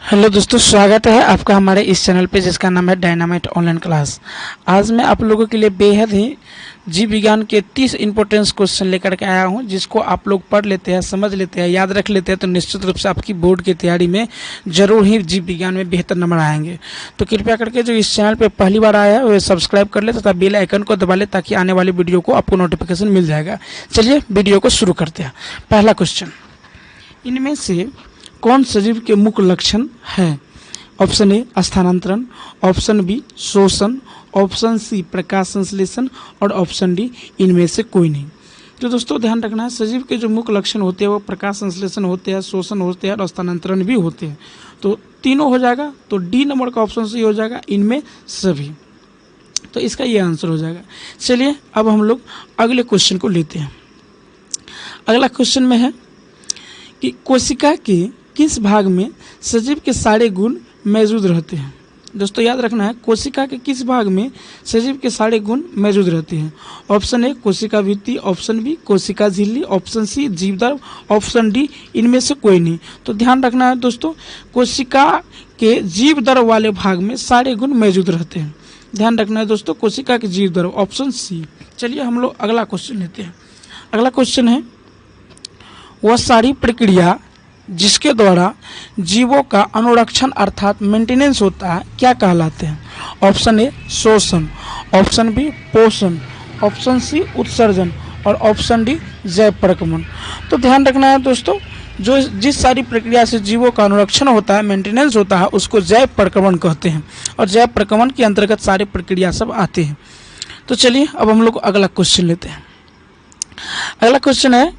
Hello दोस्तों, स्वागत है आपका हमारे इस चैनल पे जिसका नाम है डायनामाइट ऑनलाइन क्लास। आज मैं आप लोगों के लिए बेहद ही जीव विज्ञान के 30 इंपॉर्टेंस क्वेश्चन लेकर के आया हूं, जिसको आप लोग पढ़ लेते हैं, समझ लेते हैं, याद रख लेते हैं तो निश्चित रूप से आपकी बोर्ड की तैयारी में ज़रूर ही जीव विज्ञान में बेहतर नंबर आएंगे। तो कृपया करके जो इस चैनल पर पहली बार आया है वो सब्सक्राइब कर ले तथा बेल आइकन को दबा ले ताकि आने वाली वीडियो को आपको नोटिफिकेशन मिल जाएगा। चलिए वीडियो को शुरू करते हैं। पहला क्वेश्चन, इनमें से कौन सजीव के मुख्य लक्षण है? ऑप्शन ए स्थानांतरण, ऑप्शन बी शोषण, ऑप्शन सी प्रकाश संश्लेषण और ऑप्शन डी इनमें से कोई नहीं। तो दोस्तों ध्यान रखना है, सजीव के जो मुख्य लक्षण होते हैं वो प्रकाश संश्लेषण होते हैं, शोषण होते हैं और स्थानांतरण भी होते हैं। तो तीनों हो जाएगा, तो डी नंबर का ऑप्शन सही हो जाएगा, इनमें सभी। तो इसका ये आंसर हो जाएगा। चलिए अब हम लोग अगले क्वेश्चन को लेते हैं। अगला क्वेश्चन में है कि कोशिका के किस भाग में सजीव के सारे गुण मौजूद रहते हैं? दोस्तों याद रखना है, कोशिका के किस भाग में सजीव के सारे गुण मौजूद रहते हैं? ऑप्शन ए कोशिका भित्ति, ऑप्शन बी कोशिका झिल्ली, ऑप्शन सी जीवदर्भ, ऑप्शन डी इनमें से कोई नहीं। तो ध्यान रखना है दोस्तों, कोशिका के जीवदर्भ वाले भाग में सारे गुण मौजूद रहते हैं। ध्यान रखना है दोस्तों, कोशिका के जीवदर्भ, ऑप्शन सी। चलिए हम लोग अगला क्वेश्चन लेते हैं। अगला क्वेश्चन है, वह सारी प्रक्रिया जिसके द्वारा जीवों का अनुरक्षण अर्थात मेंटेनेंस होता है क्या कहलाते हैं? ऑप्शन ए शोषण, ऑप्शन बी पोषण, ऑप्शन सी उत्सर्जन और ऑप्शन डी जैव प्रक्रमण। तो ध्यान रखना है दोस्तों, जो जिस सारी प्रक्रिया से जीवों का अनुरक्षण होता है, मेंटेनेंस होता है, उसको जैव प्रक्रमण कहते हैं और जैव प्रक्रमण के अंतर्गत सारी प्रक्रिया सब आते हैं। तो चलिए अब हम लोग अगला क्वेश्चन लेते हैं। अगला क्वेश्चन है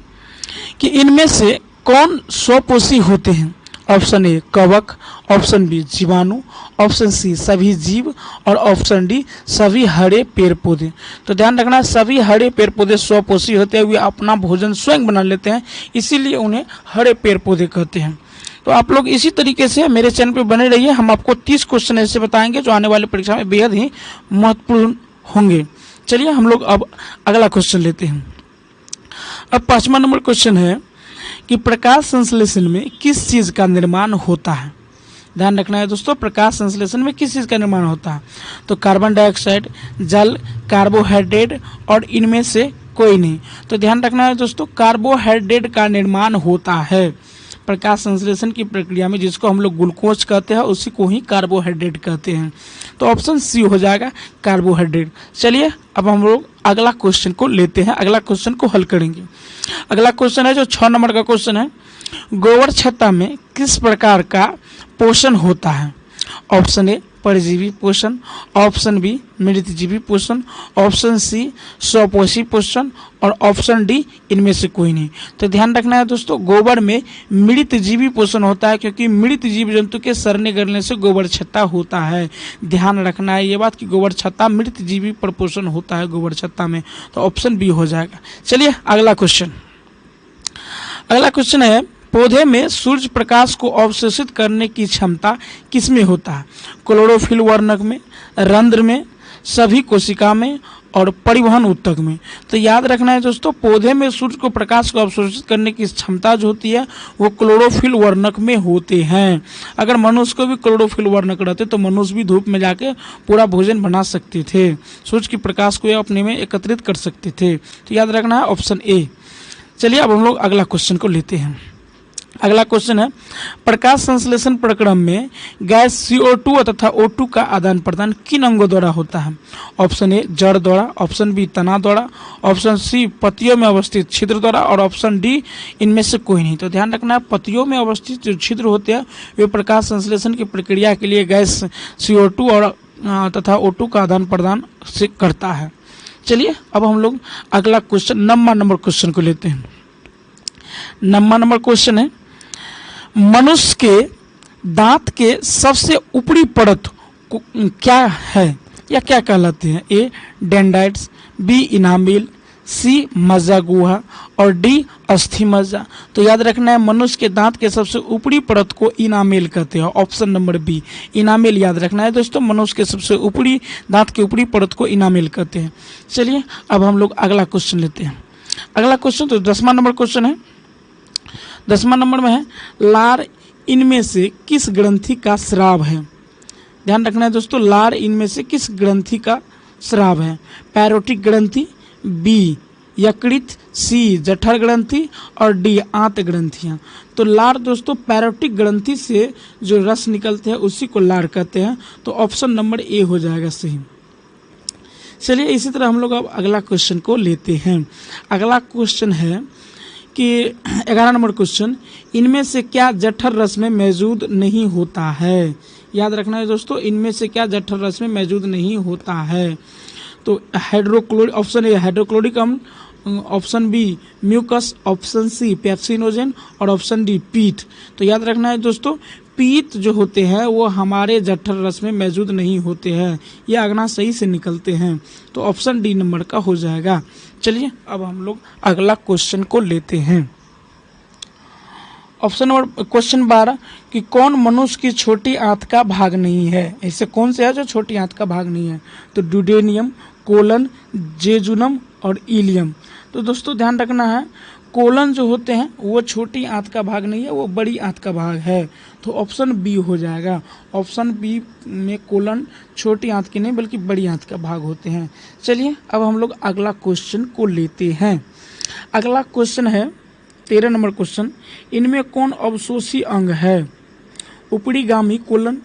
कि इनमें से कौन स्वपोषी होते हैं? ऑप्शन ए कवक, ऑप्शन बी जीवाणु, ऑप्शन सी सभी जीव और ऑप्शन डी सभी हरे पेड़ पौधे। तो ध्यान रखना, सभी हरे पेड़ पौधे स्वपोषी होते हैं, वे अपना भोजन स्वयं बना लेते हैं, इसीलिए उन्हें हरे पेड़ पौधे कहते हैं। तो आप लोग इसी तरीके से मेरे चैनल पर बने रहिए, हम आपको 30 क्वेश्चन ऐसे बताएंगे जो आने वाली परीक्षा में बेहद ही महत्वपूर्ण होंगे। चलिए हम लोग अब अगला क्वेश्चन लेते हैं। अब 5वां नंबर क्वेश्चन है कि प्रकाश संश्लेषण में किस चीज़ का निर्माण होता है? ध्यान रखना है दोस्तों, प्रकाश संश्लेषण में किस चीज़ का निर्माण होता है? तो कार्बन डाइऑक्साइड, जल, कार्बोहाइड्रेट और इनमें से कोई नहीं। तो ध्यान रखना है दोस्तों, कार्बोहाइड्रेट का निर्माण होता है प्रकाश संश्लेषण की प्रक्रिया में, जिसको हम लोग ग्लूकोज कहते हैं, उसी को ही कार्बोहाइड्रेट कहते हैं। तो ऑप्शन सी हो जाएगा कार्बोहाइड्रेट। चलिए अब हम लोग अगला क्वेश्चन को लेते हैं, अगला क्वेश्चन को हल करेंगे। अगला क्वेश्चन है जो 6 नंबर का क्वेश्चन है, गोबर छत्ता में किस प्रकार का पोषण होता है? ऑप्शन ए परजीवी पोषण, ऑप्शन बी मृतजीवी पोषण, ऑप्शन सी स्वपोषी पोषण और ऑप्शन डी इनमें से कोई नहीं। तो ध्यान रखना है दोस्तों, गोबर में मृतजीवी पोषण होता है, क्योंकि मृत जीव जंतु के सड़ने गलने से गोबर छत्ता होता है। ध्यान रखना है ये बात कि गोबर छत्ता मृतजीवी पर पोषण होता है गोबर छत्ता में। तो ऑप्शन बी हो जाएगा। चलिए अगला क्वेश्चन। अगला क्वेश्चन है, पौधे में सूर्य प्रकाश को अवशोषित करने की क्षमता किसमें होता है? क्लोरोफिल वर्णक में, रंध्र में, सभी कोशिका में और परिवहन ऊतक में। तो याद रखना है दोस्तों, पौधे में सूर्य को प्रकाश को अवशोषित करने की क्षमता जो होती है वो क्लोरोफिल वर्णक में होते हैं। अगर मनुष्य को भी क्लोरोफिल वर्णक रहते तो मनुष्य भी धूप में जाके पूरा भोजन बना सकते थे, सूर्य की प्रकाश को अपने में एकत्रित कर सकते थे। तो याद रखना है ऑप्शन ए। चलिए अब हम लोग अगला क्वेश्चन को लेते हैं। अगला क्वेश्चन है, प्रकाश संश्लेषण प्रक्रम में गैस CO2 तथा O2 का आदान प्रदान किन अंगों द्वारा होता है? ऑप्शन ए जड़ द्वारा, ऑप्शन बी तना द्वारा, ऑप्शन सी पत्तियों में अवस्थित छिद्र द्वारा और ऑप्शन डी इनमें से कोई नहीं। तो ध्यान रखना है, पत्तियों में अवस्थित जो छिद्र होते हैं वे प्रकाश संश्लेषण की प्रक्रिया के लिए गैस CO2 और तथा O2 का आदान प्रदान से करता है। चलिए अब हम लोग अगला क्वेश्चन 9वां नंबर क्वेश्चन को लेते हैं। 9वां नंबर क्वेश्चन है, मनुष्य के दांत के सबसे ऊपरी परत क्या है या क्या कहलाते हैं? ए डेंड्राइट्स, बी इनामिल, सी मज्जा गुहा और डी अस्थि मज्जा। तो याद रखना है, मनुष्य के दांत के सबसे ऊपरी परत को इनामेल कहते हैं, ऑप्शन नंबर बी इनामेल। याद रखना है दोस्तों, मनुष्य के सबसे ऊपरी दांत के ऊपरी परत को इनामेल कहते हैं। चलिए अब हम लोग अगला क्वेश्चन लेते हैं। अगला क्वेश्चन तो 10वां नंबर क्वेश्चन है। 10वां नंबर में है, लार इनमें से किस ग्रंथि का स्राव है? ध्यान रखना है दोस्तों, लार इनमें से किस ग्रंथि का स्राव है? पैरोटिक ग्रंथि, बी यकृत, सी जठर ग्रंथि और डी आंत ग्रंथियां। तो लार दोस्तों पैरोटिक ग्रंथि से जो रस निकलते हैं उसी को लार कहते हैं। तो ऑप्शन नंबर ए हो जाएगा सही। चलिए इसी तरह हम लोग अब अगला क्वेश्चन को लेते हैं। अगला क्वेश्चन है कि 11 नंबर क्वेश्चन, इनमें से क्या जठर रस में मौजूद नहीं होता है? याद रखना है दोस्तों, इनमें से क्या जठर रस में मौजूद नहीं होता है? तो हाइड्रोक्लोरिक, ऑप्शन ए हाइड्रोक्लोरिक अम्ल, option B mucus, option C pepsinogen और ऑप्शन डी पीट। तो याद रखना है दोस्तों, पीत जो होते हैं वो हमारे जठर रस में मौजूद नहीं होते हैं, ये अगना सही से निकलते हैं। तो ऑप्शन डी नंबर का हो जाएगा। चलिए अब हम लोग अगला क्वेश्चन को लेते हैं। ऑप्शन नंबर क्वेश्चन 12 कि कौन मनुष्य की छोटी आंत का भाग नहीं है? ऐसे कौन से है जो छोटी आंत का भाग नहीं है? तो ड्यूडेनियम, कोलन, जेजुनम और इलियम। तो दोस्तों ध्यान रखना है, कोलन जो होते हैं वो छोटी आंत का भाग नहीं है, वो बड़ी आंत का भाग है। तो ऑप्शन बी हो जाएगा। ऑप्शन बी में कोलन छोटी आंत की नहीं बल्कि बड़ी आंत का भाग होते हैं। चलिए अब हम लोग अगला क्वेश्चन को लेते हैं। अगला क्वेश्चन है 13 नंबर क्वेश्चन, इनमें कौन अवशोषी अंग है? उपरिगामी कोलन,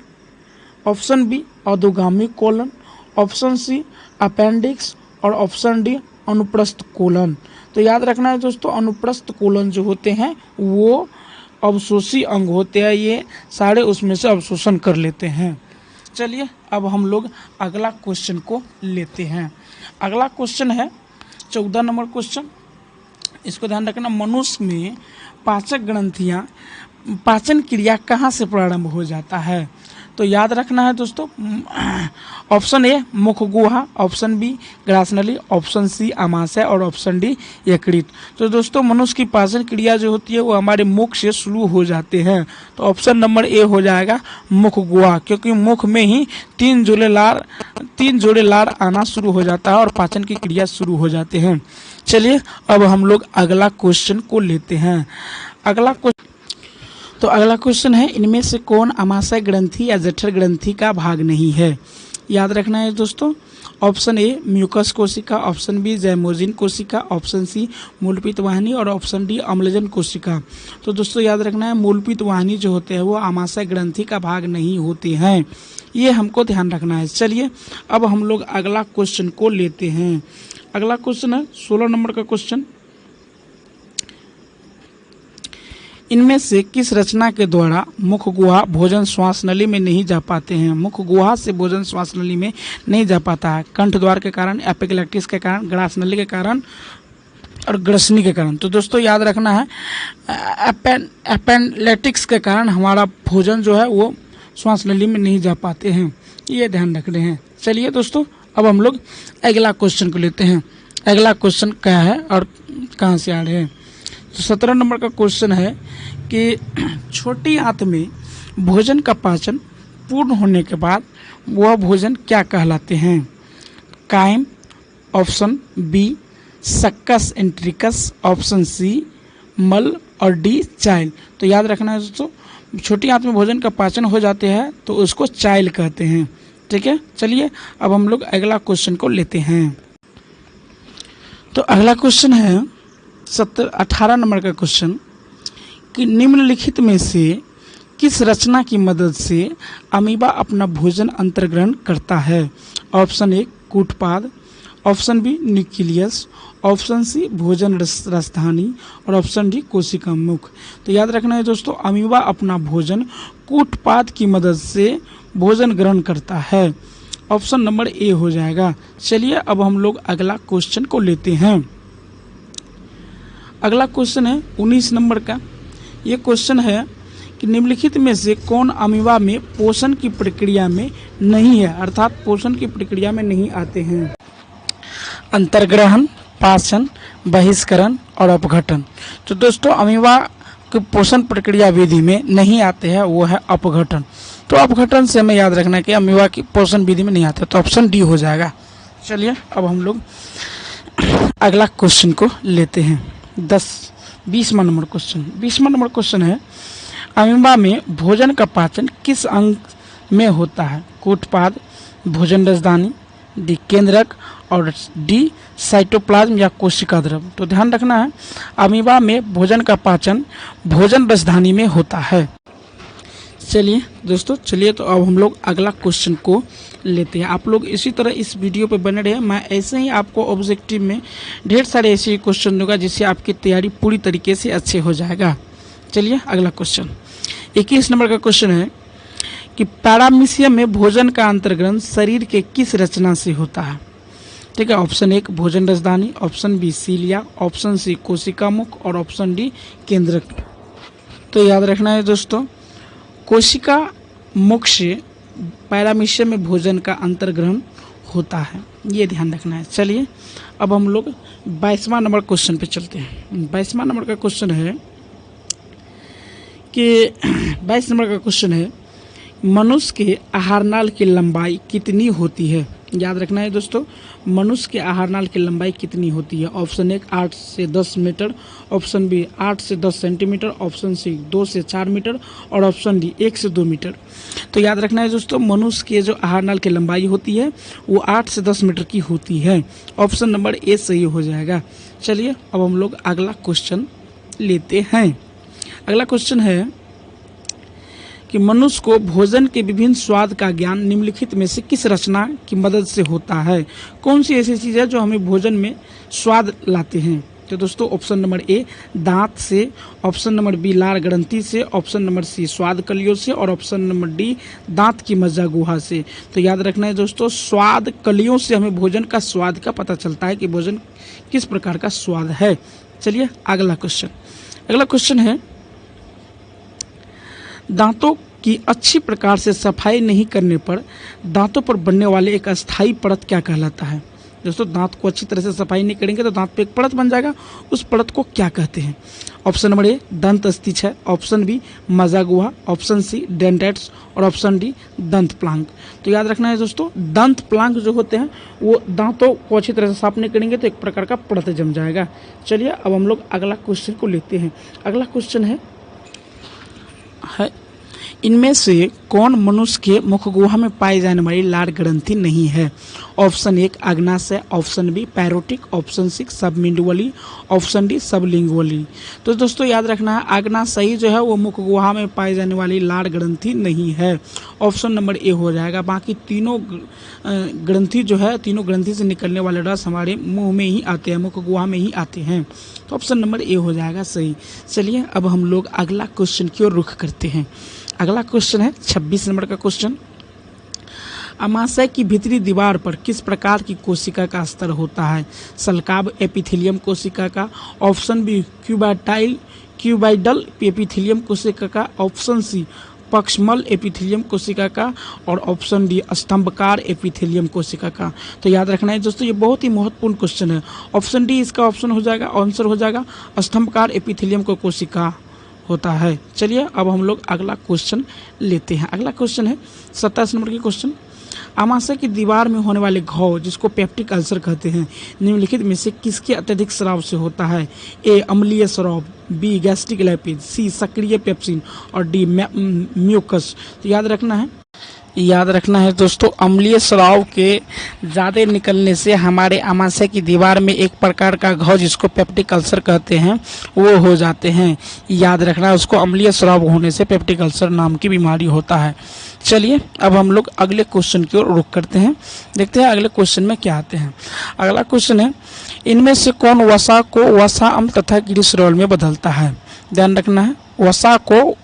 ऑप्शन बी अधोगामी कोलन, ऑप्शन सी अपेंडिक्स और ऑप्शन डी अनुप्रस्थ कोलन। तो याद रखना है दोस्तों, अनुप्रस्थ कोलन जो होते हैं वो अवशोषी अंग होते हैं, ये सारे उसमें से अवशोषण कर लेते हैं। चलिए अब हम लोग अगला क्वेश्चन को लेते हैं। अगला क्वेश्चन है 14 नंबर क्वेश्चन। इसको ध्यान रखना, मनुष्य में पाचक ग्रंथियाँ, पाचन क्रिया कहाँ से प्रारंभ हो जाता है? तो याद रखना है दोस्तों, ऑप्शन ए मुख गुहा, ऑप्शन बी ग्रासनली, ऑप्शन सी आमाशय और ऑप्शन डी यकृत। तो दोस्तों मनुष्य की पाचन क्रिया जो होती है वो हमारे मुख से शुरू हो जाते हैं। तो ऑप्शन नंबर ए हो जाएगा मुख गुहा, क्योंकि मुख में ही तीन जोड़े लार आना शुरू हो जाता है और पाचन की क्रिया शुरू हो जाते हैं। चलिए अब हम लोग अगला क्वेश्चन को लेते हैं। अगला क्वेश्चन है, इनमें से कौन आमाशय ग्रंथि या जठर ग्रंथि का भाग नहीं है? याद रखना है दोस्तों, ऑप्शन ए म्यूकस कोशिका, ऑप्शन बी जैमोजिन कोशिका, ऑप्शन सी मूलपित्त वाहिनी और ऑप्शन डी अम्लजन कोशिका। तो दोस्तों याद रखना है, मूलपित्त वाहिनी जो होते हैं वो आमाशय ग्रंथि का भाग नहीं होते हैं, ये हमको ध्यान रखना है। चलिए अब हम लोग अगला क्वेश्चन को लेते हैं। अगला क्वेश्चन है 16 नंबर का क्वेश्चन, इनमें से किस रचना के द्वारा मुख गुहा भोजन श्वास नली में नहीं जा पाते हैं? मुख गुहा से भोजन श्वास नली में नहीं जा पाता है, कंठ द्वार के कारण, एपिग्लैक्टिस के कारण, ग्रास नली के कारण और ग्रसनी के कारण। तो दोस्तों याद रखना है, एपेंडिक्स के कारण हमारा भोजन जो है वो श्वास नली में नहीं जा पाते हैं, ये ध्यान रखने हैं। चलिए दोस्तों अब हम लोग अगला क्वेश्चन को लेते हैं। अगला क्वेश्चन क्या है और कहाँ से आ रहे हैं? तो 17 नंबर का क्वेश्चन है कि छोटी आंत में भोजन का पाचन पूर्ण होने के बाद वह भोजन क्या कहलाते हैं? कायम, option B succus entericus, option C मल और डी चाइल। तो याद रखना है दोस्तों, छोटी आंत में भोजन का पाचन हो जाते हैं तो उसको चाइल कहते हैं। ठीक है, चलिए अब हम लोग अगला क्वेश्चन को लेते हैं। तो अगला क्वेश्चन है 18 नंबर का क्वेश्चन कि निम्नलिखित में से किस रचना की मदद से अमीबा अपना भोजन अंतर्ग्रहण करता है? ऑप्शन ए कूटपाद, option B nucleus, option C भोजन राजधानी और ऑप्शन डी कोशिका मुख। तो याद रखना है दोस्तों, अमीबा अपना भोजन कूटपाद की मदद से भोजन ग्रहण करता है। ऑप्शन नंबर ए हो जाएगा। चलिए अब हम लोग अगला क्वेश्चन को लेते हैं। अगला क्वेश्चन है 19 नंबर का। ये क्वेश्चन है कि निम्नलिखित में से कौन अमीबा में पोषण की प्रक्रिया में नहीं है, अर्थात पोषण की प्रक्रिया में नहीं आते हैं? अंतर्ग्रहण, पाचन, बहिष्करण और अपघटन। तो दोस्तों अमीबा की पोषण प्रक्रिया विधि में नहीं आते हैं, वो है अपघटन। तो अपघटन से हमें याद रखना है कि अमीबा की पोषण विधि में नहीं आते, तो ऑप्शन डी हो जाएगा। चलिए अब हम लोग अगला क्वेश्चन को लेते हैं। 20वां नंबर क्वेश्चन। 20वां नंबर क्वेश्चन है, अमीबा में भोजन का पाचन किस अंग में होता है? कूटपाद, भोजन रसदानी, डी केंद्रक और डी साइटोप्लाज्म या कोशिका द्रव। तो ध्यान रखना है, अमीबा में भोजन का पाचन भोजन रसधानी में होता है। चलिए दोस्तों, चलिए तो अब हम लोग अगला क्वेश्चन को लेते हैं। आप लोग इसी तरह इस वीडियो पे बने रहे, मैं ऐसे ही आपको ऑब्जेक्टिव में ढेर सारे ऐसे क्वेश्चन दूंगा जिससे आपकी तैयारी पूरी तरीके से अच्छे हो जाएगा। चलिए अगला क्वेश्चन 21 नंबर का क्वेश्चन है कि पैरामीशियम में भोजन का अंतर्ग्रहण शरीर के किस रचना से होता है? ठीक है, ऑप्शन 1 भोजन रसदानी, ऑप्शन बी सीलिया, ऑप्शन सी कोशिका मुख और ऑप्शन डी केंद्रक। तो याद रखना है दोस्तों, कोशिका मुख से पैरामीशियम में भोजन का अंतर्ग्रहण होता है, ये ध्यान रखना है। चलिए अब हम लोग 22वां नंबर क्वेश्चन पे चलते हैं। 22वां नंबर का क्वेश्चन है कि 22 नंबर का क्वेश्चन है मनुष्य के आहारनाल की लंबाई कितनी होती है? याद रखना है दोस्तों, मनुष्य के आहारनाल की लंबाई कितनी होती है? ऑप्शन 1 8 से 10 मीटर, ऑप्शन बी 8 से 10 सेंटीमीटर, ऑप्शन सी 2 से 4 मीटर और ऑप्शन डी 1 से 2 मीटर। तो याद रखना है दोस्तों, मनुष्य के जो आहारनाल की लंबाई होती है वो 8 से 10 मीटर की होती है। ऑप्शन नंबर ए सही हो जाएगा। चलिए अब हम लोग अगला क्वेश्चन लेते हैं। अगला क्वेश्चन है कि मनुष्य को भोजन के विभिन्न स्वाद का ज्ञान निम्नलिखित में से किस रचना की मदद से होता है? कौन सी ऐसी चीज़ है जो हमें भोजन में स्वाद लाते हैं? तो दोस्तों ऑप्शन नंबर ए दांत से, ऑप्शन नंबर बी लार ग्रंथि से, ऑप्शन नंबर सी स्वाद कलियों से और ऑप्शन नंबर डी दांत की मज्जा गुहा से। तो याद रखना है दोस्तों, स्वाद कलियों से हमें भोजन का स्वाद का पता चलता है कि भोजन किस प्रकार का स्वाद है। चलिए अगला क्वेश्चन। अगला क्वेश्चन है दांतों की अच्छी प्रकार से सफाई नहीं करने पर दांतों पर बनने वाले एक अस्थायी परत क्या कहलाता है? दोस्तों दांत को अच्छी तरह से सफाई नहीं करेंगे तो दांत पे एक परत बन जाएगा, उस परत को क्या कहते हैं? ऑप्शन नंबर ए दंत अस्थिज है, ऑप्शन बी मज्जा गुहा, ऑप्शन सी डेंटेट्स और ऑप्शन डी दंत प्लांक। तो याद रखना है दोस्तों, दंत प्लांक जो होते हैं वो दांतों को अच्छी तरह से साफ नहीं करेंगे तो एक प्रकार का परत जम जाएगा। चलिए अब हम लोग अगला क्वेश्चन को लेते हैं। अगला क्वेश्चन है इनमें से कौन मनुष्य के मुख गुहा में पाई जाने वाली लार ग्रंथि नहीं है? ऑप्शन 1 अग्नाशय, option B parotid, option C सबमिंडुअली, ऑप्शन डी सबलिंगुअली। तो दोस्तों याद रखना है, अग्नाशयी जो है वो मुख गुहा में पाई जाने वाली लार ग्रंथि नहीं है। ऑप्शन नंबर ए हो जाएगा। बाकी तीनों ग्रंथि जो है, तीनों ग्रंथि से निकलने वाले रस हमारे मुंह में ही आते हैं, मुख गुहा में ही आते हैं। तो ऑप्शन नंबर ए हो जाएगा सही। चलिए अब हम लोग अगला क्वेश्चन की ओर रुख करते हैं। अगला क्वेश्चन है 26 नंबर का क्वेश्चन। अमाशय की भीतरी दीवार पर किस प्रकार की कोशिका का स्तर होता है? सल्काब एपिथेलियम कोशिका का, ऑप्शन बी क्यूबाइडल एपिथेलियम कोशिका का, ऑप्शन सी पक्षमल एपिथेलियम कोशिका का और ऑप्शन डी स्तंभकार एपिथेलियम कोशिका का। तो याद रखना है दोस्तों, ये बहुत ही महत्वपूर्ण क्वेश्चन है। ऑप्शन डी इसका ऑप्शन हो जाएगा, आंसर हो जाएगा स्तंभकार एपिथेलियम को कोशिका होता है। चलिए अब हम लोग अगला क्वेश्चन लेते हैं। अगला क्वेश्चन है 27 नंबर की क्वेश्चन। आमाशय की दीवार में होने वाले घाव जिसको पेप्टिक अल्सर कहते हैं, निम्नलिखित में से किसके अत्यधिक स्राव से होता है? ए अम्लीय स्राव, बी गैस्ट्रिक लैपिज, सी सक्रिय पेप्सिन और डी म्यूकस। तो याद रखना है दोस्तों, अम्लीय स्राव के ज़्यादा निकलने से हमारे आमाशय की दीवार में एक प्रकार का घाव जिसको पेप्टिक अल्सर कहते हैं वो हो जाते हैं। याद रखना है, उसको अम्लीय स्राव होने से पेप्टिक अल्सर नाम की बीमारी होता है। चलिए अब हम लोग अगले क्वेश्चन की ओर रुख करते हैं, देखते हैं अगले क्वेश्चन में क्या आते हैं। अगला क्वेश्चन है इनमें से कौन वसा को वसा अम्ल तथा ग्लिसरॉल में बदलता है? ध्यान रखना है, वसा को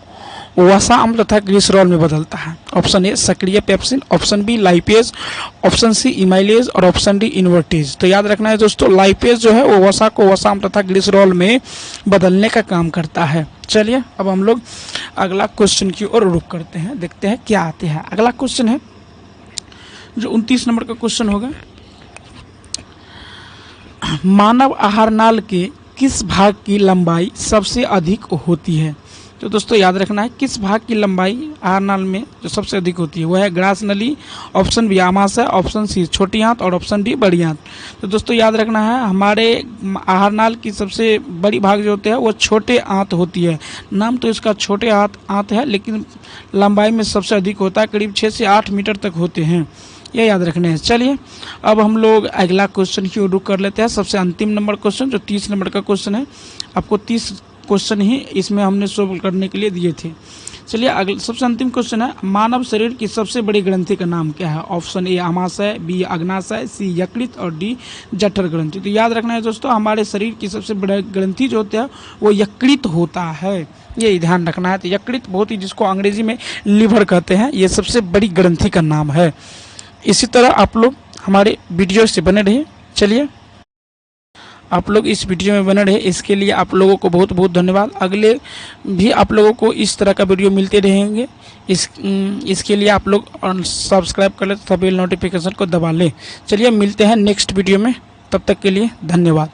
वसा अम्ल तथा ग्लिसरॉल में बदलता है। ऑप्शन ए सक्रिय pepsin, option B lipase, option C amylase और ऑप्शन डी इन्वर्टेज। तो याद रखना है दोस्तों, लाइपेज जो है वो वसा को वसा अम्ल तथा ग्लिसरॉल में बदलने का काम करता है। चलिए अब हम लोग अगला क्वेश्चन की ओर रुख करते हैं, देखते हैं क्या आते हैं। अगला क्वेश्चन है जो 29 नंबर का क्वेश्चन होगा। मानव आहार नाल के किस भाग की लंबाई सबसे अधिक होती है? तो दोस्तों याद रखना है किस भाग की लंबाई आहार नाल में जो सबसे अधिक होती है वह है ग्रास नली, ऑप्शन बी आमाशय, ऑप्शन सी छोटी आंत और ऑप्शन डी बड़ी आंत। तो दोस्तों याद रखना है हमारे आहार नाल की सबसे बड़ी भाग जो होते हैं वो छोटे आंत होती है। नाम तो इसका छोटे आंत है, लेकिन लंबाई में सबसे अधिक होता है, करीब 6 से 8 मीटर तक होते हैं, ये याद रखने हैं। चलिए अब हम लोग अगला क्वेश्चन की ओर रुख कर लेते हैं। सबसे अंतिम नंबर क्वेश्चन जो 30 नंबर का क्वेश्चन है, आपको 30 क्वेश्चन ही इसमें हमने सोल्व करने के लिए दिए थे। चलिए अगला सबसे अंतिम क्वेश्चन है, मानव शरीर की सबसे बड़ी ग्रंथि का नाम क्या है? ऑप्शन ए आमाशय, बी अग्नाशय, सी यकृत और डी जठर ग्रंथि। तो याद रखना है दोस्तों हमारे शरीर की सबसे बड़ा ग्रंथि जो होता है वो यकृत होता है, ये ध्यान रखना है। तो यकृत बहुत ही, जिसको अंग्रेजी में लिवर कहते हैं, ये सबसे बड़ी ग्रंथि का नाम है। इसी तरह आप लोग हमारे वीडियो से बने रहिए। चलिए आप लोग इस वीडियो में बने रहे, इसके लिए आप लोगों को बहुत बहुत धन्यवाद। अगले भी आप लोगों को इस तरह का वीडियो मिलते रहेंगे। इसके लिए आप लोग सब्सक्राइब कर ले तथा बेल नोटिफिकेशन को दबा लें। चलिए मिलते हैं नेक्स्ट वीडियो में, तब तक के लिए धन्यवाद।